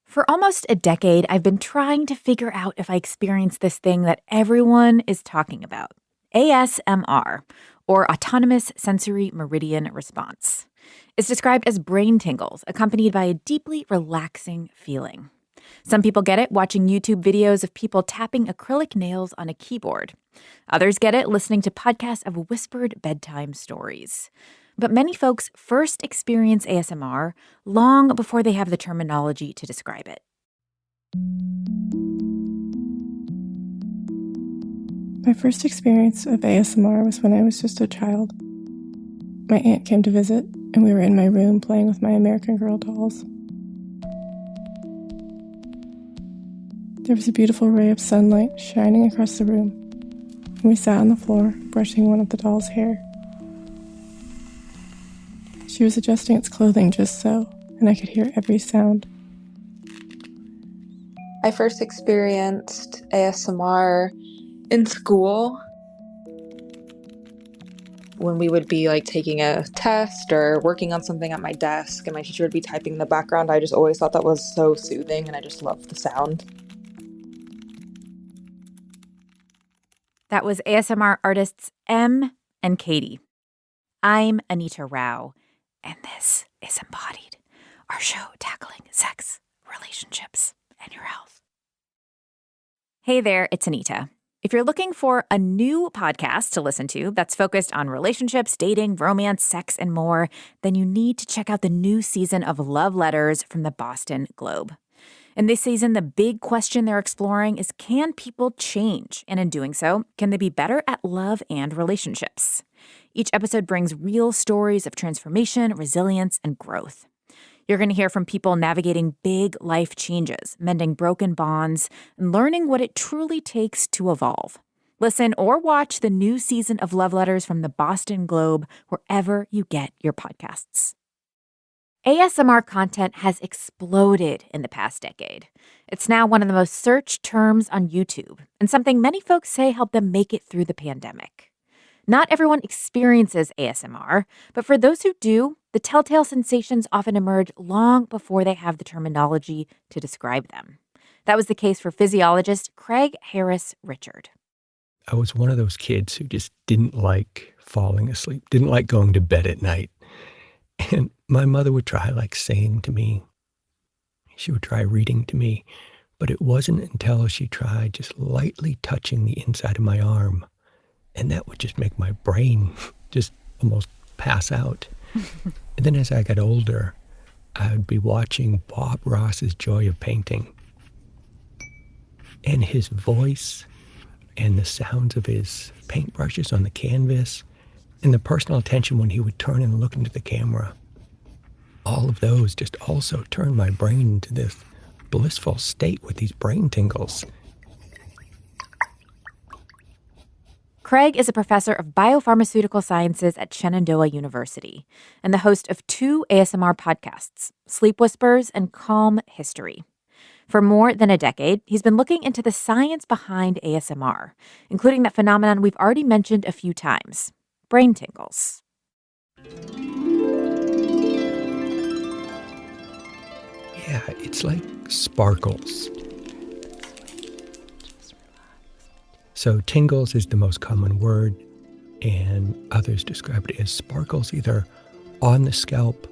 For almost a decade, I've been trying to figure out if I experience this thing that everyone is talking about: ASMR, or Autonomous Sensory Meridian Response. It's described as brain tingles, accompanied by a deeply relaxing feeling. Some people get it watching YouTube videos of people tapping acrylic nails on a keyboard. Others get it listening to podcasts of whispered bedtime stories. But many folks first experience ASMR long before they have the terminology to describe it. My first experience of ASMR was when I was just a child. My aunt came to visit, and we were in my room playing with my American Girl dolls. There was a beautiful ray of sunlight shining across the room, and we sat on the floor, brushing one of the doll's hair. She was adjusting its clothing just so, and I could hear every sound. I first experienced ASMR in school when we would be taking a test or working on something at my desk and my teacher would be typing in the background. I just always thought that was so soothing and I just loved the sound. That was ASMR artists M and Katie. I'm Anita Rao, and this is Embodied, our show tackling sex, relationships, and your health. Hey there, it's Anita. If you're looking for a new podcast to listen to that's focused on relationships, dating, romance, sex, and more, then you need to check out the new season of Love Letters from the Boston Globe. In this season, the big question they're exploring is, can people change? And in doing so, can they be better at love and relationships? Each episode brings real stories of transformation, resilience, and growth. You're going to hear from people navigating big life changes, mending broken bonds, and learning what it truly takes to evolve. Listen or watch the new season of Love Letters from the Boston Globe wherever you get your podcasts. ASMR content has exploded in the past decade. It's now one of the most searched terms on YouTube, and something many folks say helped them make it through the pandemic. Not everyone experiences ASMR, but for those who do, the telltale sensations often emerge long before they have the terminology to describe them. That was the case for physiologist Craig Harris Richard. I was one of those kids who just didn't like falling asleep, didn't like going to bed at night. And my mother would try singing to me. She would try reading to me. But it wasn't until she tried just lightly touching the inside of my arm. And that would just make my brain just almost pass out. And then as I got older, I would be watching Bob Ross's Joy of Painting. And his voice and the sounds of his paintbrushes on the canvas and the personal attention when he would turn and look into the camera. All of those just also turned my brain into this blissful state with these brain tingles. Craig is a professor of biopharmaceutical sciences at Shenandoah University and the host of 2 ASMR podcasts, Sleep Whispers and Calm History. For more than a decade, he's been looking into the science behind ASMR, including that phenomenon we've already mentioned a few times: brain tingles. Yeah, it's like sparkles. So tingles is the most common word, and others describe it as sparkles either on the scalp,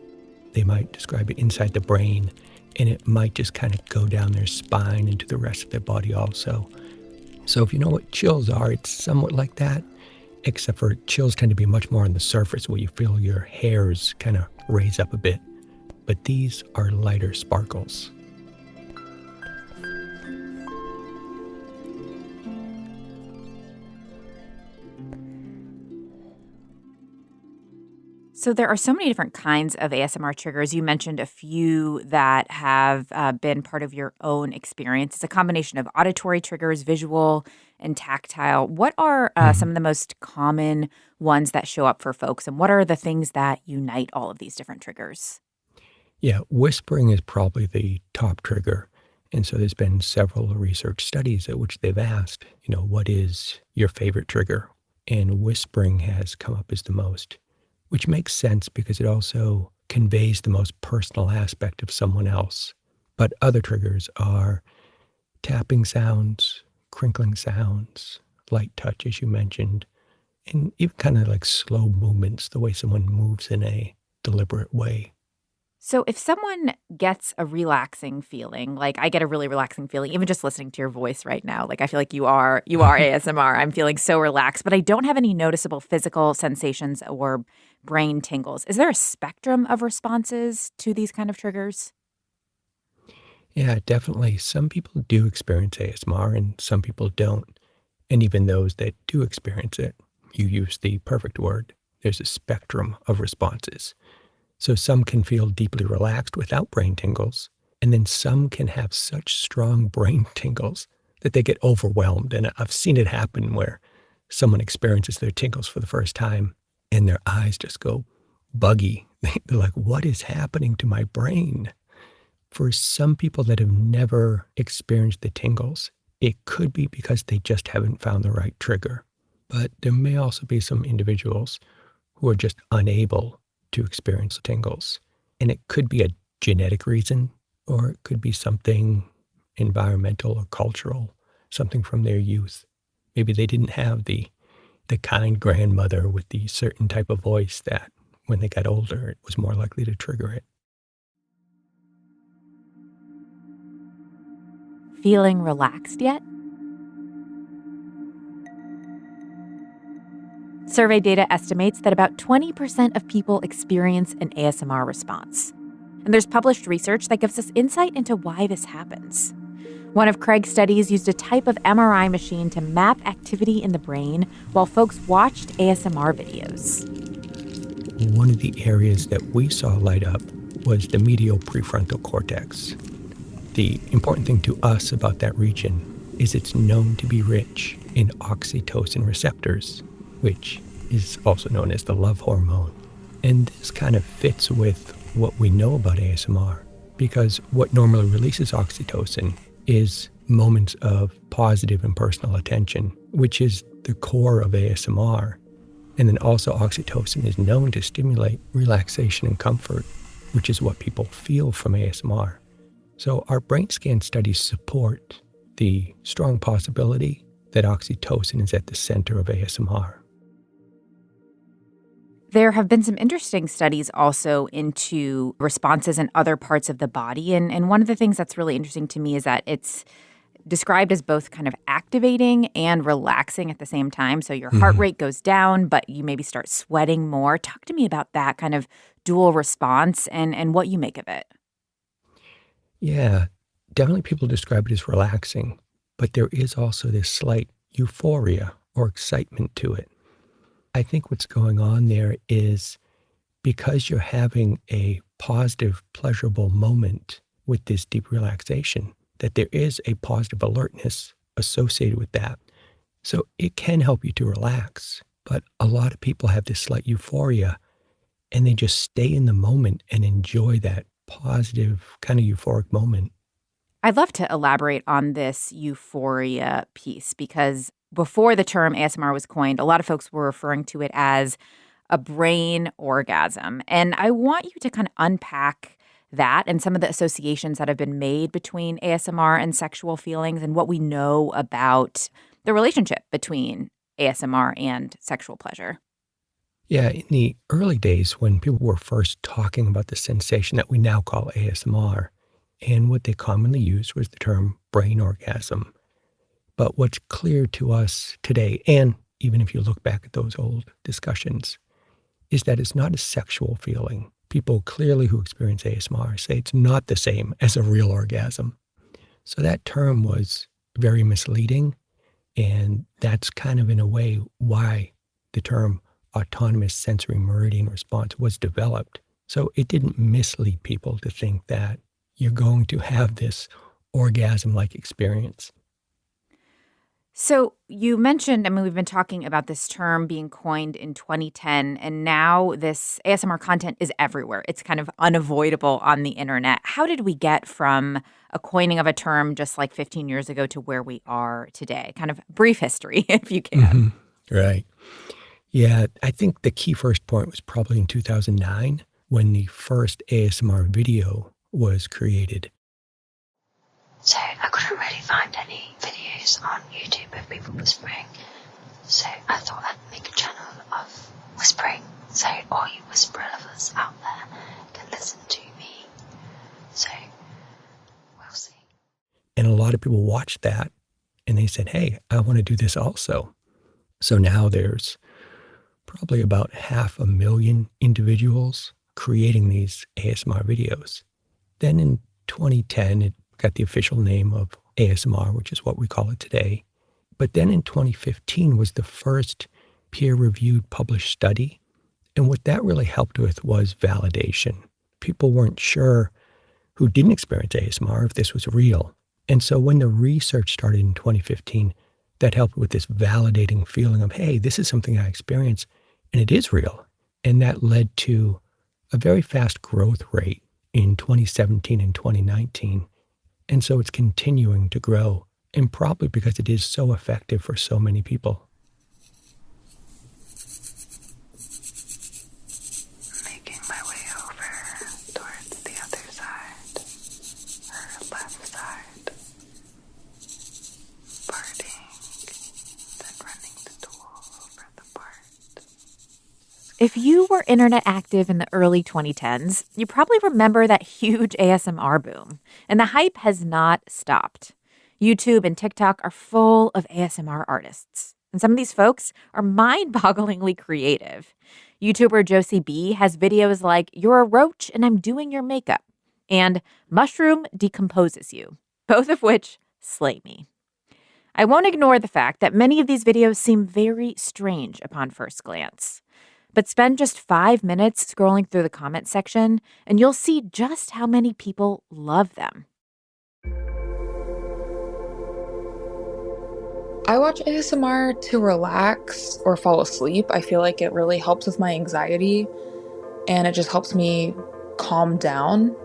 they might describe it inside the brain, and it might just kind of go down their spine into the rest of their body also. So if you know what chills are, it's somewhat like that, except for chills tend to be much more on the surface where you feel your hairs kind of raise up a bit. But these are lighter sparkles. So there are so many different kinds of ASMR triggers. You mentioned a few that have been part of your own experience. It's a combination of auditory triggers, visual, and tactile. What are some of the most common ones that show up for folks, and what are the things that unite all of these different triggers? Yeah, whispering is probably the top trigger. And so there's been several research studies at which they've asked, what is your favorite trigger? And whispering has come up as the most, which makes sense because it also conveys the most personal aspect of someone else. But other triggers are tapping sounds, crinkling sounds, light touch, as you mentioned, and even kind of like slow movements, the way someone moves in a deliberate way. So if someone gets a relaxing feeling, like I get a really relaxing feeling, even just listening to your voice right now, like I feel like you are ASMR. I'm feeling so relaxed, but I don't have any noticeable physical sensations or brain tingles. Is there a spectrum of responses to these kind of triggers? Yeah, definitely. Some people do experience ASMR and some people don't. And even those that do experience it, you use the perfect word. There's a spectrum of responses. So some can feel deeply relaxed without brain tingles, and then some can have such strong brain tingles that they get overwhelmed. And I've seen it happen where someone experiences their tingles for the first time and their eyes just go buggy. They're like, what is happening to my brain? For some people that have never experienced the tingles, it could be because they just haven't found the right trigger. But there may also be some individuals who are just unable to experience tingles. And it could be a genetic reason, or it could be something environmental or cultural, something from their youth. Maybe they didn't have the kind grandmother with the certain type of voice that when they got older, it was more likely to trigger it. Feeling relaxed yet? Survey data estimates that about 20% of people experience an ASMR response. And there's published research that gives us insight into why this happens. One of Craig's studies used a type of MRI machine to map activity in the brain while folks watched ASMR videos. One of the areas that we saw light up was the medial prefrontal cortex. The important thing to us about that region is it's known to be rich in oxytocin receptors, which is also known as the love hormone. And this kind of fits with what we know about ASMR, because what normally releases oxytocin is moments of positive and personal attention, which is the core of ASMR. And then also oxytocin is known to stimulate relaxation and comfort, which is what people feel from ASMR. So our brain scan studies support the strong possibility that oxytocin is at the center of ASMR. There have been some interesting studies also into responses in other parts of the body. And one of the things that's really interesting to me is that it's described as both kind of activating and relaxing at the same time. So your heart rate goes down, but you maybe start sweating more. Talk to me about that kind of dual response and what you make of it. Yeah, definitely people describe it as relaxing, but there is also this slight euphoria or excitement to it. I think what's going on there is because you're having a positive, pleasurable moment with this deep relaxation, that there is a positive alertness associated with that. So it can help you to relax, but a lot of people have this slight euphoria and they just stay in the moment and enjoy that positive kind of euphoric moment. I'd love to elaborate on this euphoria piece because before the term ASMR was coined, a lot of folks were referring to it as a brain orgasm. And I want you to kind of unpack that and some of the associations that have been made between ASMR and sexual feelings and what we know about the relationship between ASMR and sexual pleasure. Yeah, in the early days when people were first talking about the sensation that we now call ASMR, and what they commonly used was the term brain orgasm. But what's clear to us today, and even if you look back at those old discussions, is that it's not a sexual feeling. People clearly who experience ASMR say it's not the same as a real orgasm. So that term was very misleading, and that's kind of in a way why the term autonomous sensory meridian response was developed. So it didn't mislead people to think that you're going to have this orgasm-like experience. So you mentioned, I mean, we've been talking about this term being coined in 2010, and now this ASMR content is everywhere. It's kind of unavoidable on the internet. How did we get from a coining of a term just like 15 years ago to where we are today? Kind of brief history, if you can. Right. Yeah, I think the key first point was probably in 2009 when the first ASMR video was created. So I couldn't really find any videos on YouTube of people whispering. So I thought I'd make a channel of whispering, so all you whisper lovers out there can listen to me. So we'll see. And a lot of people watched that and they said, hey, I want to do this also. So now there's probably about 500,000 individuals creating these ASMR videos. Then in 2010, it got the official name of ASMR, which is what we call it today. But then in 2015 was the first peer-reviewed published study. And what that really helped with was validation. People weren't sure, who didn't experience ASMR, if this was real. And so when the research started in 2015, that helped with this validating feeling of, hey, this is something I experienced and it is real. And that led to a very fast growth rate in 2017 and 2019. And so it's continuing to grow, and probably because it is so effective for so many people. Making my way over towards the other side, her left side, parting, then running the tool over the part. If you were internet active in the early 2010s, you probably remember that huge ASMR boom, and the hype has not stopped. YouTube and TikTok are full of ASMR artists, and some of these folks are mind-bogglingly creative. YouTuber Josie B has videos like "You're a roach and I'm doing your makeup" and "Mushroom decomposes you," both of which slay me. I won't ignore the fact that many of these videos seem very strange upon first glance. But spend just 5 minutes scrolling through the comment section, and you'll see just how many people love them. I watch ASMR to relax or fall asleep. I feel like it really helps with my anxiety, and it just helps me calm down.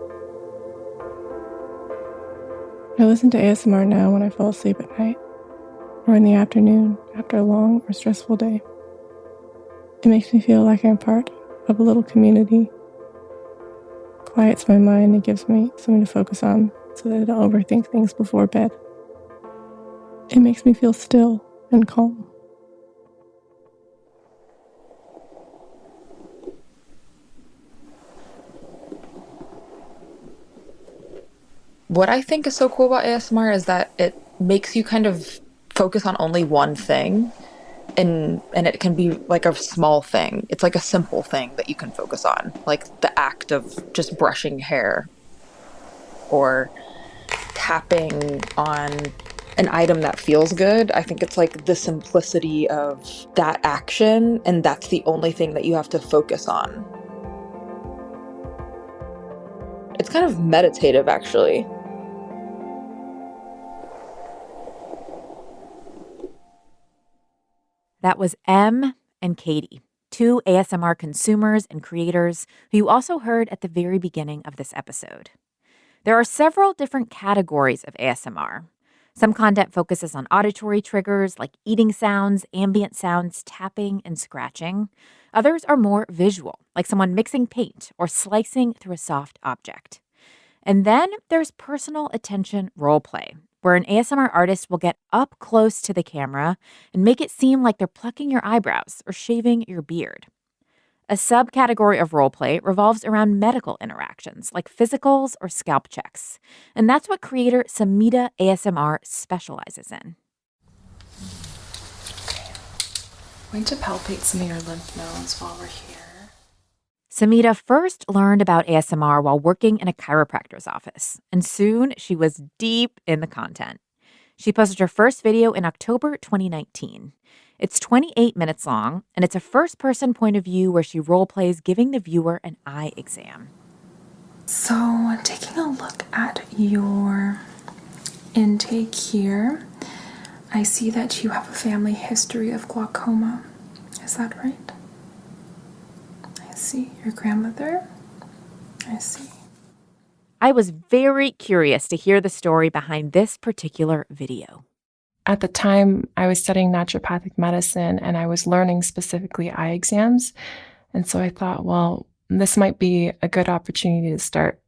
I listen to ASMR now when I fall asleep at night or in the afternoon after a long or stressful day. It makes me feel like I'm part of a little community. Quiets my mind and gives me something to focus on so that I don't overthink things before bed. It makes me feel still and calm. What I think is so cool about ASMR is that it makes you kind of focus on only one thing. And it can be like a small thing. It's like a simple thing that you can focus on, like the act of just brushing hair or tapping on an item that feels good. I think it's like the simplicity of that action, and that's the only thing that you have to focus on. It's kind of meditative, actually. That was Em and Katie, two ASMR consumers and creators who you also heard at the very beginning of this episode. There are several different categories of ASMR. Some content focuses on auditory triggers like eating sounds, ambient sounds, tapping, and scratching. Others are more visual, like someone mixing paint or slicing through a soft object. And then there's personal attention role play, where an ASMR artist will get up close to the camera and make it seem like they're plucking your eyebrows or shaving your beard. A subcategory of roleplay revolves around medical interactions like physicals or scalp checks, and that's what creator Samita ASMR specializes in. I'm going to palpate some of your lymph nodes while we're here. Samita first learned about ASMR while working in a chiropractor's office, and soon she was deep in the content. She posted her first video in October 2019. It's 28 minutes long, and it's a first-person point of view where she role-plays giving the viewer an eye exam. So, taking a look at your intake here, I see that you have a family history of glaucoma. Is that right? I see. Your grandmother? I see. I was very curious to hear the story behind this particular video. At the time, I was studying naturopathic medicine and I was learning specifically eye exams. And so I thought, well, this might be a good opportunity to start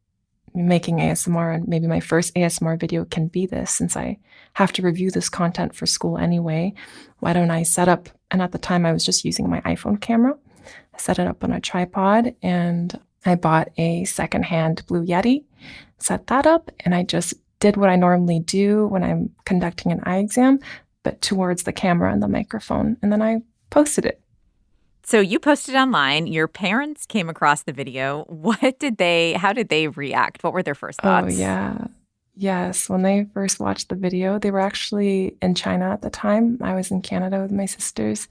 making ASMR, and maybe my first ASMR video can be this, since I have to review this content for school anyway. Why don't I set up, and at the time I was just using my iPhone camera. I set it up on a tripod, and I bought a secondhand Blue Yeti, set that up, and I just did what I normally do when I'm conducting an eye exam, but towards the camera and the microphone. And then I posted it. So you posted online. Your parents came across the video. How did they react? What were their first thoughts? Oh, yeah. Yes. When they first watched the video, they were actually in China at the time. I was in Canada with my sisters.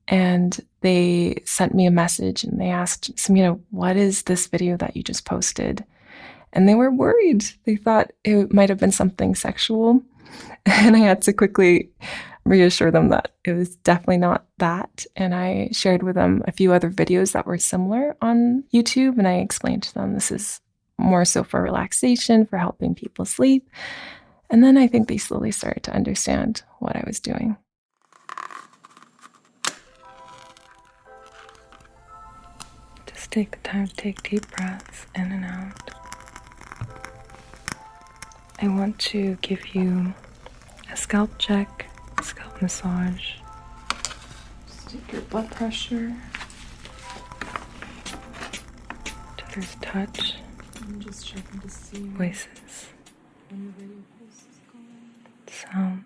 And they sent me a message and they asked, Samita, what is this video that you just posted? And they were worried. They thought it might have been something sexual. And I had to quickly reassure them that it was definitely not that. And I shared with them a few other videos that were similar on YouTube. And I explained to them this is more so for relaxation, for helping people sleep. And then I think they slowly started to understand what I was doing. Just take the time to take deep breaths in and out. I want to give you a scalp check, a scalp massage. Just take your blood pressure. There's touch. I'm just checking to see voices, sound.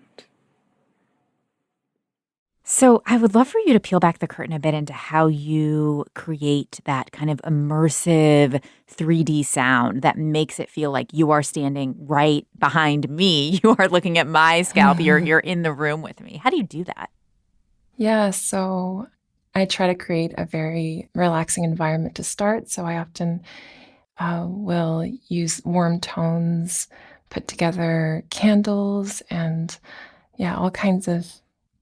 So I would love for you to peel back the curtain a bit into how you create that kind of immersive 3D sound that makes it feel like you are standing right behind me. You are looking at my scalp. You're in the room with me. How do you do that? Yeah, so I try to create a very relaxing environment to start. So I often will use warm tones, put together candles, and all kinds of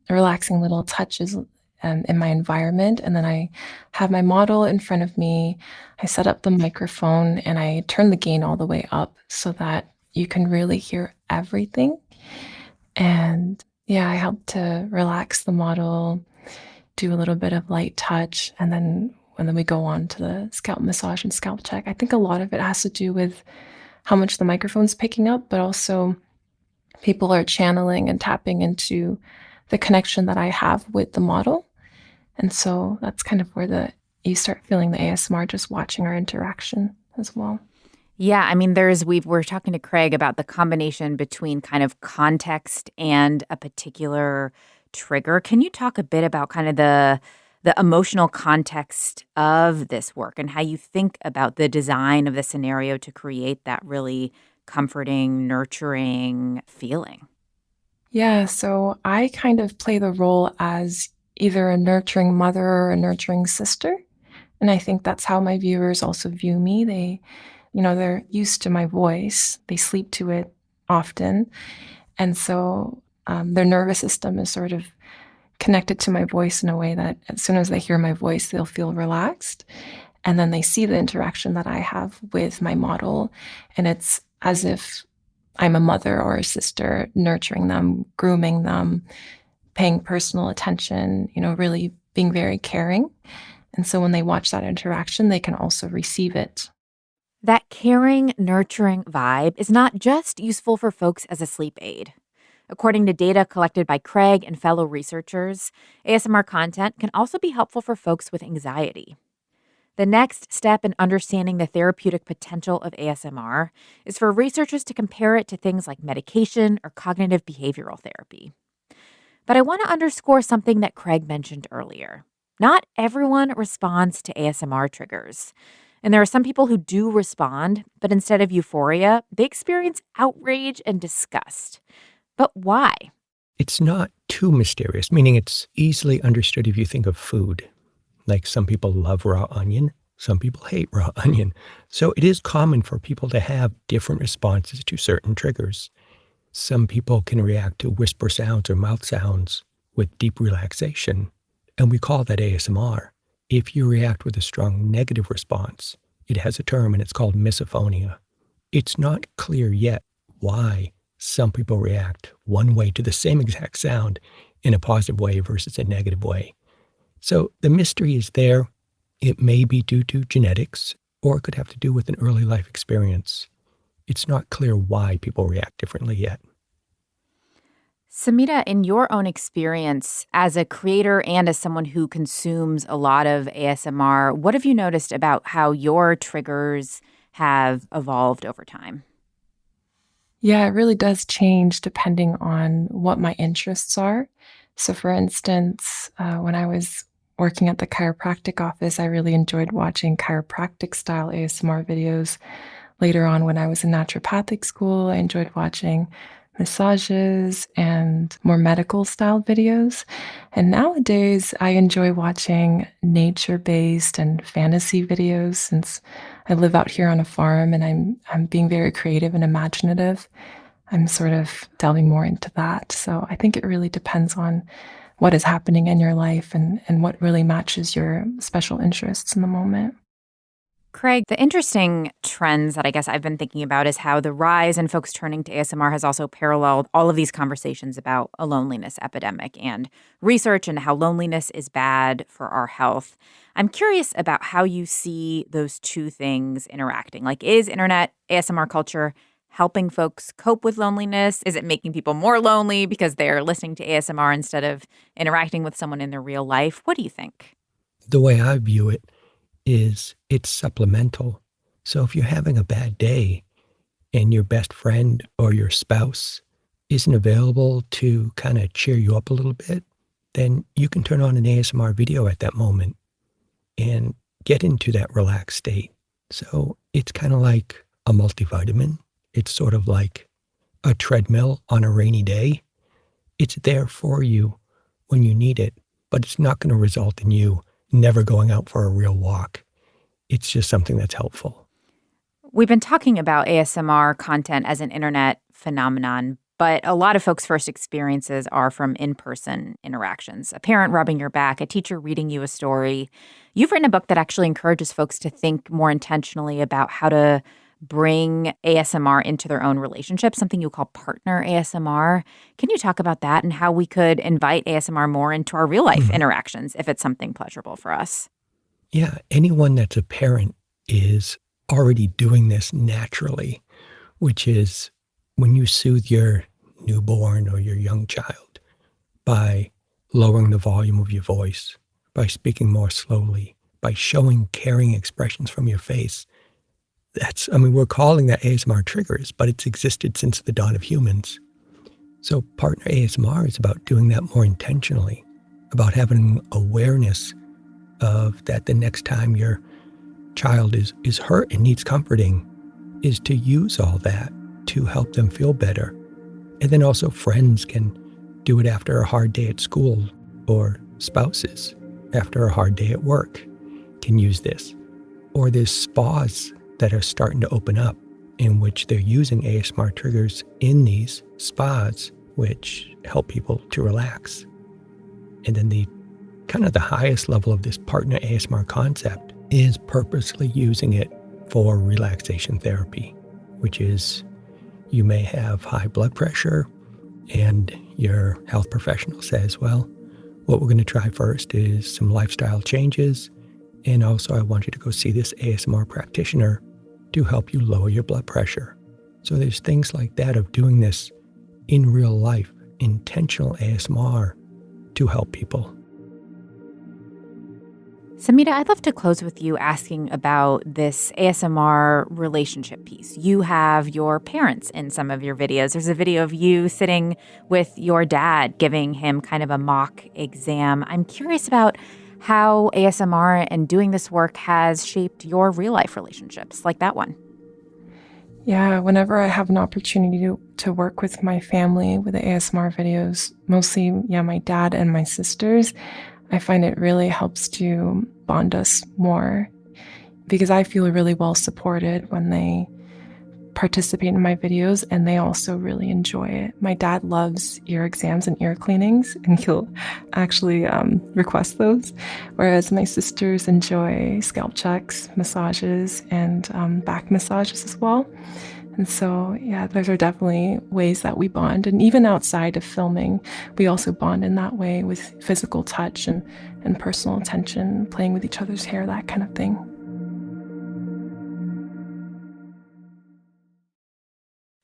relaxing little touches in my environment. And then I have my model in front of me. I set up the microphone and I turn the gain all the way up so that you can really hear everything. And I help to relax the model, do a little bit of light touch, and then we go on to the scalp massage and scalp check. I think a lot of it has to do with how much the microphone's picking up, but also people are channeling and tapping into the connection that I have with the model. And so that's kind of where you start feeling the ASMR, just watching our interaction as well. Yeah, I mean, we're talking to Craig about the combination between kind of context and a particular trigger. Can you talk a bit about kind of the emotional context of this work and how you think about the design of the scenario to create that really comforting, nurturing feeling? Yeah, so I kind of play the role as either a nurturing mother or a nurturing sister. And I think that's how my viewers also view me. They're used to my voice. They sleep to it often. And so their nervous system is sort of connected to my voice in a way that as soon as they hear my voice, they'll feel relaxed. And then they see the interaction that I have with my model. And it's as if I'm a mother or a sister, nurturing them, grooming them, paying personal attention, really being very caring. And so when they watch that interaction, they can also receive it. That caring, nurturing vibe is not just useful for folks as a sleep aid. According to data collected by Craig and fellow researchers, ASMR content can also be helpful for folks with anxiety. The next step in understanding the therapeutic potential of ASMR is for researchers to compare it to things like medication or cognitive behavioral therapy. But I want to underscore something that Craig mentioned earlier. Not everyone responds to ASMR triggers. And there are some people who do respond, but instead of euphoria, they experience outrage and disgust. But why? It's not too mysterious, meaning it's easily understood if you think of food. Like some people love raw onion, some people hate raw onion. So it is common for people to have different responses to certain triggers. Some people can react to whisper sounds or mouth sounds with deep relaxation, and we call that ASMR. If you react with a strong negative response, it has a term and it's called misophonia. It's not clear yet why some people react one way to the same exact sound in a positive way versus a negative way. So the mystery is there. It may be due to genetics, or it could have to do with an early life experience. it's not clear why people react differently yet. Samita, in your own experience as a creator and as someone who consumes a lot of ASMR, what have you noticed about how your triggers have evolved over time? Yeah, it really does change depending on what my interests are. So, for instance, when I was working at the chiropractic office, I really enjoyed watching chiropractic style ASMR videos. Later on, when I was in naturopathic school, I enjoyed watching massages and more medical style videos. And nowadays, I enjoy watching nature based and fantasy videos since I live out here on a farm and I'm being very creative and imaginative. I'm sort of delving more into that. So I think it really depends on what is happening in your life and what really matches your special interests in the moment. Craig, the interesting trends that I guess I've been thinking about is how the rise in folks turning to ASMR has also paralleled all of these conversations about a loneliness epidemic and research and how loneliness is bad for our health. I'm curious about how you see those two things interacting. Like, is internet ASMR culture helping folks cope with loneliness? Is it making people more lonely because they're listening to ASMR instead of interacting with someone in their real life? What do you think? The way I view it is it's supplemental. So if you're having a bad day and your best friend or your spouse isn't available to kind of cheer you up a little bit, then you can turn on an ASMR video at that moment and get into that relaxed state. So it's kind of like a multivitamin. It's sort of like a treadmill on a rainy day. It's there for you when you need it, but it's not going to result in you never going out for a real walk. It's just something that's helpful. We've been talking about ASMR content as an internet phenomenon, but a lot of folks' first experiences are from in-person interactions. A parent rubbing your back, a teacher reading you a story. You've written a book that actually encourages folks to think more intentionally about how to bring ASMR into their own relationship, something you call partner ASMR. Can you talk about that and how we could invite ASMR more into our real life interactions if it's something pleasurable for us? Yeah, anyone that's a parent is already doing this naturally, which is when you soothe your newborn or your young child by lowering the volume of your voice, by speaking more slowly, by showing caring expressions from your face. We're calling that ASMR triggers, but it's existed since the dawn of humans. So partner ASMR is about doing that more intentionally, about having awareness of that the next time your child is hurt and needs comforting is to use all that to help them feel better. And then also friends can do it after a hard day at school, or spouses after a hard day at work can use this. Or there's spas that are starting to open up in which they're using ASMR triggers in these spas, which help people to relax. And then the highest level of this partner ASMR concept is purposely using it for relaxation therapy, which is you may have high blood pressure and your health professional says, well, what we're going to try first is some lifestyle changes. And also I want you to go see this ASMR practitioner to help you lower your blood pressure. So there's things like that of doing this in real life, intentional ASMR to help people. Samita, I'd love to close with you asking about this ASMR relationship piece. You have your parents in some of your videos. There's a video of you sitting with your dad giving him kind of a mock exam. I'm curious about how ASMR and doing this work has shaped your real life relationships, like that one. Yeah, whenever I have an opportunity to work with my family with the ASMR videos, mostly, my dad and my sisters, I find it really helps to bond us more because I feel really well supported when they participate in my videos and they also really enjoy it. My dad loves ear exams and ear cleanings and he'll actually request those, whereas my sisters enjoy scalp checks, massages, and back massages as well. And so, those are definitely ways that we bond. And even outside of filming, we also bond in that way with physical touch and personal attention, playing with each other's hair, that kind of thing.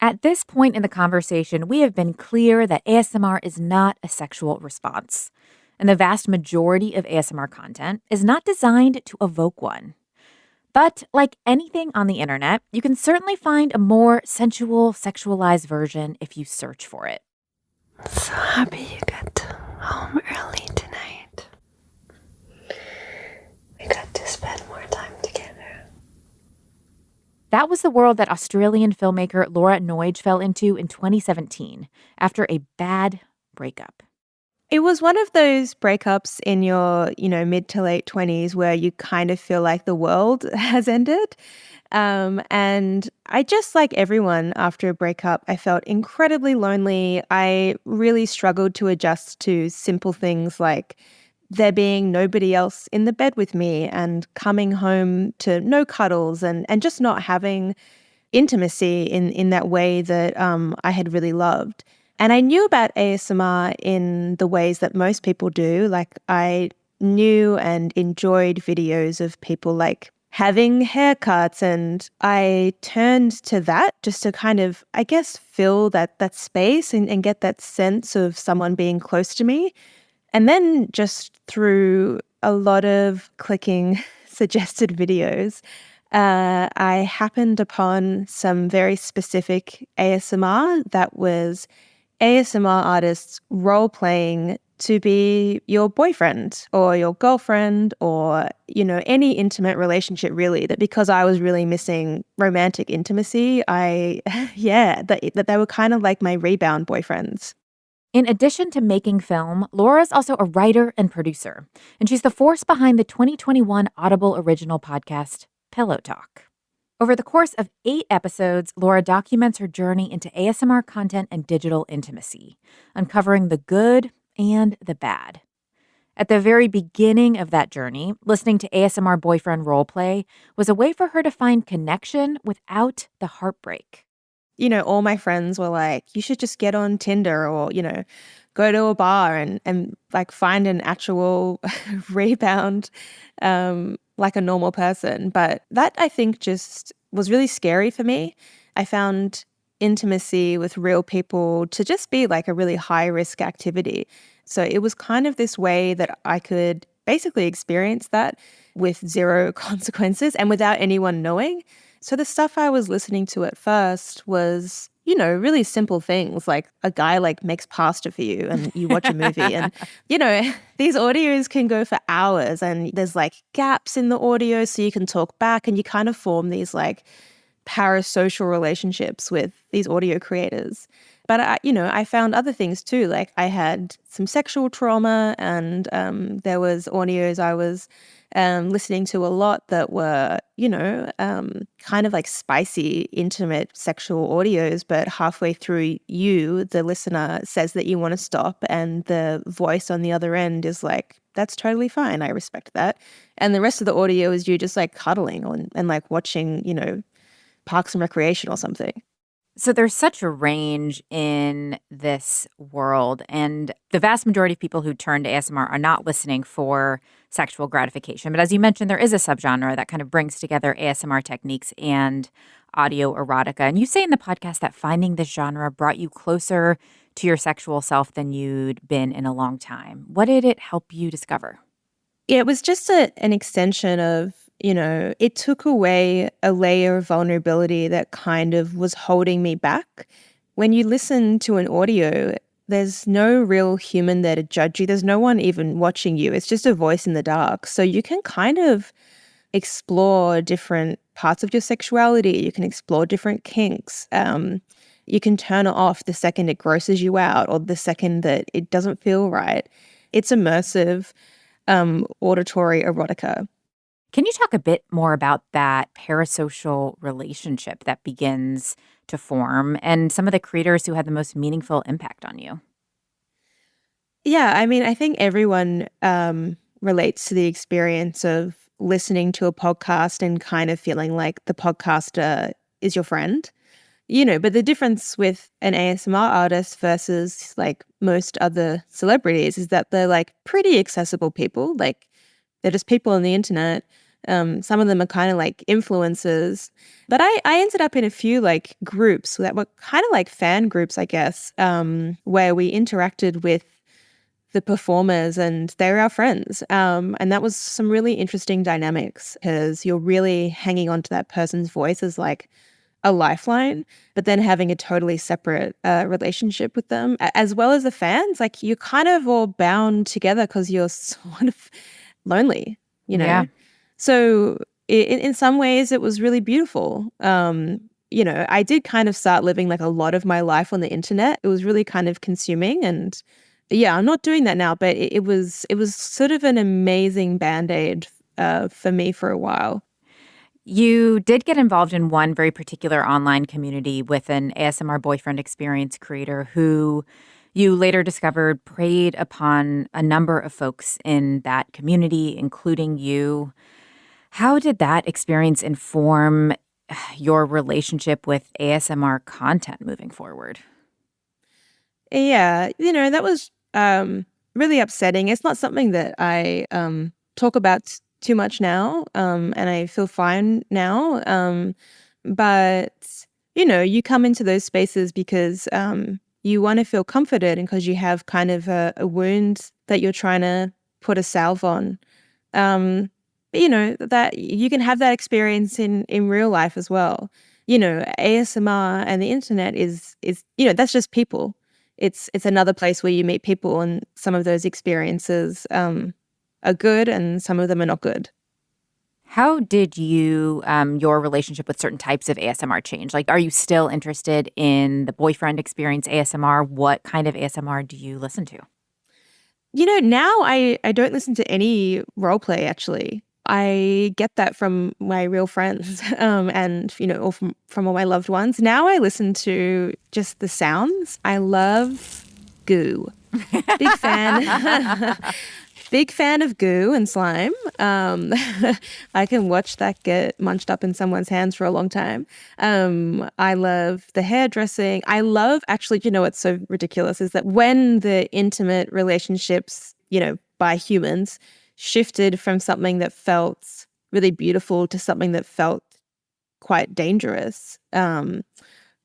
At this point in the conversation, we have been clear that ASMR is not a sexual response, and the vast majority of ASMR content is not designed to evoke one. But like anything on the internet, you can certainly find a more sensual, sexualized version if you search for it. So happy you got home early tonight. We got to spend more time together. That was the world that Australian filmmaker Laura Noyes fell into in 2017 after a bad breakup. It was one of those breakups in your, mid to late 20s where you kind of feel like the world has ended. And I just, like everyone after a breakup, I felt incredibly lonely. I really struggled to adjust to simple things like there being nobody else in the bed with me and coming home to no cuddles and just not having intimacy in that way that I had really loved. And I knew about ASMR in the ways that most people do. Like I knew and enjoyed videos of people like having haircuts, and I turned to that just to kind of, I guess, fill that space and get that sense of someone being close to me. And then just through a lot of clicking suggested videos, I happened upon some very specific ASMR that was ASMR artists role-playing to be your boyfriend or your girlfriend or, any intimate relationship really, that because I was really missing romantic intimacy, that they were kind of like my rebound boyfriends. In addition to making film, Laura's also a writer and producer, and she's the force behind the 2021 Audible original podcast, Pillow Talk. Over the course of 8 episodes, Laura documents her journey into ASMR content and digital intimacy, uncovering the good and the bad. At the very beginning of that journey, listening to ASMR boyfriend roleplay was a way for her to find connection without the heartbreak. All my friends were like, you should just get on Tinder or, go to a bar and like find an actual rebound like a normal person. But that, I think, just was really scary for me. I found intimacy with real people to just be like a really high risk activity. So it was kind of this way that I could basically experience that with zero consequences and without anyone knowing. So the stuff I was listening to at first was, really simple things like a guy like makes pasta for you and you watch a movie and, these audios can go for hours and there's like gaps in the audio so you can talk back and you kind of form these like parasocial relationships with these audio creators. But, I found other things too. Like I had some sexual trauma and there was audios I was listening to a lot that were, kind of like spicy, intimate sexual audios. But halfway through the listener, says that you want to stop and the voice on the other end is like, that's totally fine. I respect that. And the rest of the audio is you just like cuddling and like watching, Parks and Recreation or something. So there's such a range in this world, and the vast majority of people who turn to ASMR are not listening for sexual gratification. But as you mentioned, there is a subgenre that kind of brings together ASMR techniques and audio erotica. And you say in the podcast that finding this genre brought you closer to your sexual self than you'd been in a long time. What did it help you discover? Yeah, it was just an extension of, it took away a layer of vulnerability that kind of was holding me back. When you listen to an audio, there's no real human there to judge you. There's no one even watching you. It's just a voice in the dark. So you can kind of explore different parts of your sexuality. You can explore different kinks. You can turn it off the second it grosses you out or the second that it doesn't feel right. It's immersive auditory erotica. Can you talk a bit more about that parasocial relationship that begins to form and some of the creators who had the most meaningful impact on you? Yeah, I mean, I think everyone relates to the experience of listening to a podcast and kind of feeling like the podcaster is your friend. But the difference with an ASMR artist versus like most other celebrities is that they're like pretty accessible people. Like they're just people on the internet. Some of them are kind of like influencers. But I ended up in a few like groups that were kind of like fan groups, I guess, where we interacted with the performers and they were our friends. And that was some really interesting dynamics because you're really hanging on to that person's voice as like a lifeline, but then having a totally separate relationship with them, as well as the fans. Like you're kind of all bound together because you're sort of lonely, you know? Yeah. So in some ways it was really beautiful. I did kind of start living like a lot of my life on the internet. It was really kind of consuming, and yeah, I'm not doing that now, but it was sort of an amazing Band-Aid for me for a while. You did get involved in one very particular online community with an ASMR boyfriend experience creator who you later discovered preyed upon a number of folks in that community, including you. How did that experience inform your relationship with ASMR content moving forward? Yeah, that was really upsetting. It's not something that I talk about too much now, and I feel fine now. But you come into those spaces because you want to feel comforted and because you have kind of a wound that you're trying to put a salve on. But that you can have that experience in real life as well. ASMR and the internet is that's just people. It's another place where you meet people, and some of those experiences are good and some of them are not good. How did your relationship with certain types of ASMR change? Like, are you still interested in the boyfriend experience ASMR? What kind of ASMR do you listen to? Now I don't listen to any role play, actually. I get that from my real friends and, or from all my loved ones. Now I listen to just the sounds. I love goo. Big fan. Big fan of goo and slime. I can watch that get munched up in someone's hands for a long time. I love the hairdressing. I love, actually, what's so ridiculous is that when the intimate relationships, by humans shifted from something that felt really beautiful to something that felt quite dangerous,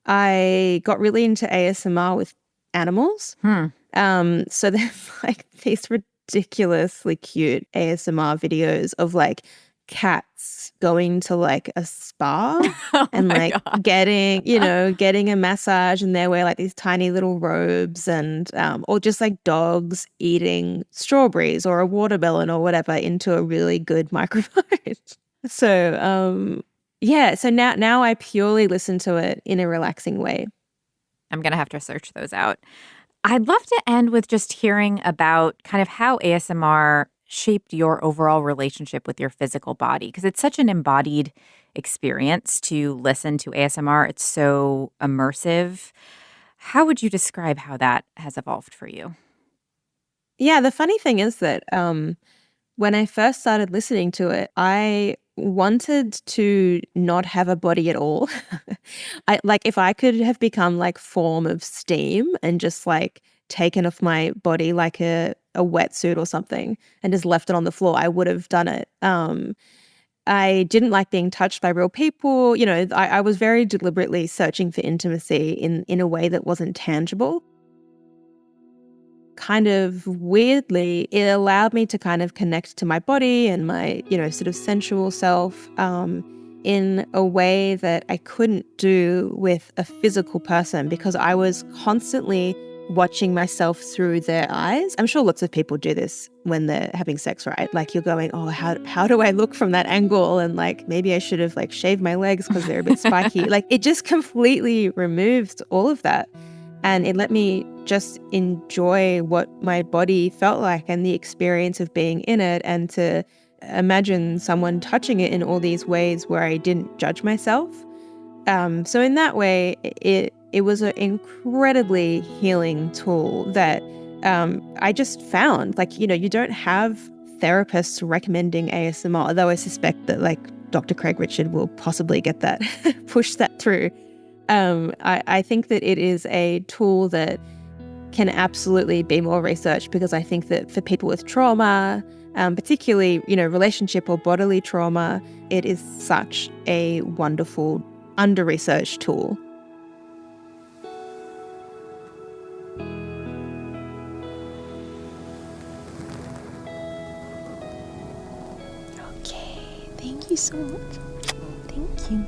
I got really into ASMR with animals. So there's like these ridiculously cute ASMR videos of like cats going to like a spa and like God. getting a massage, and they wear like these tiny little robes, and or just like dogs eating strawberries or a watermelon or whatever into a really good microphone. So so now I purely listen to it in a relaxing way. I'm going to have to search those out. I'd love to end with just hearing about kind of how ASMR shaped your overall relationship with your physical body, because it's such an embodied experience to listen to ASMR. It's so immersive. How would you describe how that has evolved for you? Yeah, the funny thing is that when I first started listening to it, I wanted to not have a body at all. If I could have become like form of steam and just like taken off my body like a wetsuit or something and just left it on the floor, I would have done it. I didn't like being touched by real people. I was very deliberately searching for intimacy in a way that wasn't tangible. Kind of weirdly, it allowed me to kind of connect to my body and my, sort of sensual self in a way that I couldn't do with a physical person, because I was constantly watching myself through their eyes. I'm sure lots of people do this when they're having sex, right? Like you're going, oh, how do I look from that angle? And like, maybe I should have like shaved my legs because they're a bit spiky. Like it just completely removed all of that. And it let me just enjoy what my body felt like and the experience of being in it, and to imagine someone touching it in all these ways where I didn't judge myself. So in that way, it was an incredibly healing tool that I just found. Like, you don't have therapists recommending ASMR, although I suspect that like Dr. Craig Richard will possibly get that, push that through. I think that it is a tool that can absolutely be more researched, because I think that for people with trauma, particularly, relationship or bodily trauma. It is such a wonderful, under-researched tool. Okay, thank you so much. Thank you.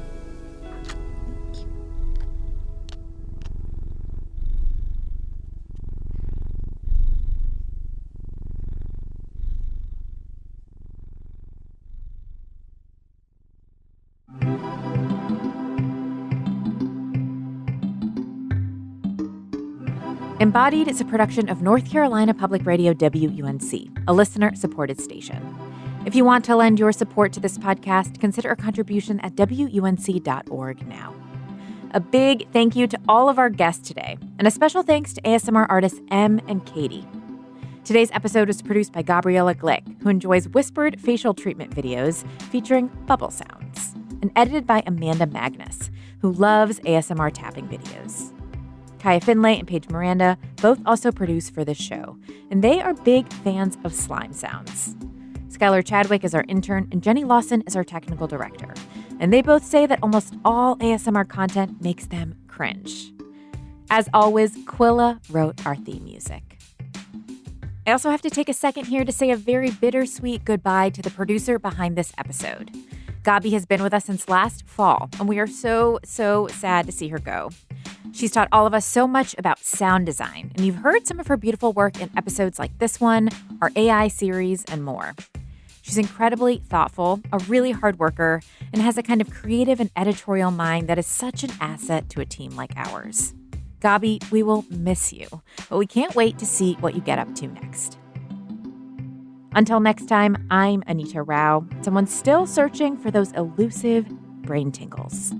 Embodied is a production of North Carolina Public Radio WUNC, a listener-supported station. If you want to lend your support to this podcast, consider a contribution at WUNC.org now. A big thank you to all of our guests today, and a special thanks to ASMR artists Em and Katie. Today's episode was produced by Gabriella Glick, who enjoys whispered facial treatment videos featuring bubble sounds, and edited by Amanda Magnus, who loves ASMR tapping videos. Kaya Finlay and Paige Miranda both also produce for this show, and they are big fans of slime sounds. Skylar Chadwick is our intern, and Jenny Lawson is our technical director. And they both say that almost all ASMR content makes them cringe. As always, Quilla wrote our theme music. I also have to take a second here to say a very bittersweet goodbye to the producer behind this episode. Gabi has been with us since last fall, and we are so sad to see her go. She's taught all of us so much about sound design, and you've heard some of her beautiful work in episodes like this one, our AI series, and more. She's incredibly thoughtful, a really hard worker, and has a kind of creative and editorial mind that is such an asset to a team like ours. Gabi, we will miss you, but we can't wait to see what you get up to next. Until next time, I'm Anita Rao, someone still searching for those elusive brain tingles.